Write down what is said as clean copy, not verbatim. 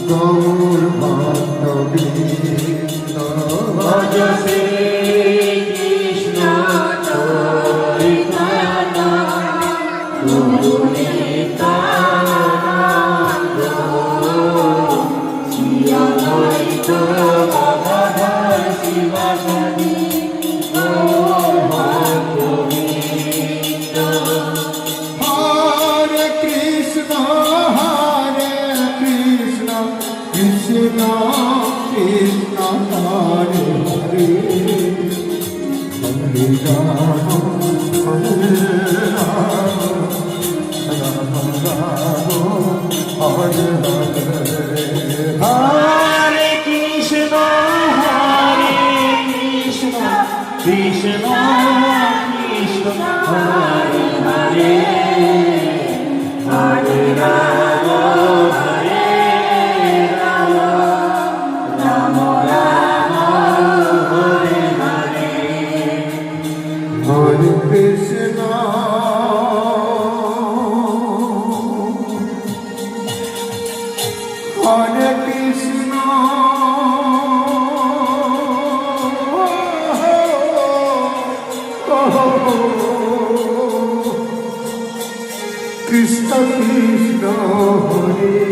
গৌর ভক্ত বৃন্দ ভজ শ্রী কৃষ্ণ চৈতন্য গুরু নিত্যানন্দ শ্রী অদ্বৈত গদাধর শিবাসাদি গৌর ভক্ত বৃন্দ। হরে কৃষ্ণ কৃষ্ণ কৃষ্ণ হরে হরে হরে রাম হরে রাম রাম রাম হরে হরে। হরে কৃষ্ণ কৃষ্ণ কৃষ্ণ হরে হরে হরে রাম হরে Hare Krishna, Hare Krishna, Krishna Krishna Hare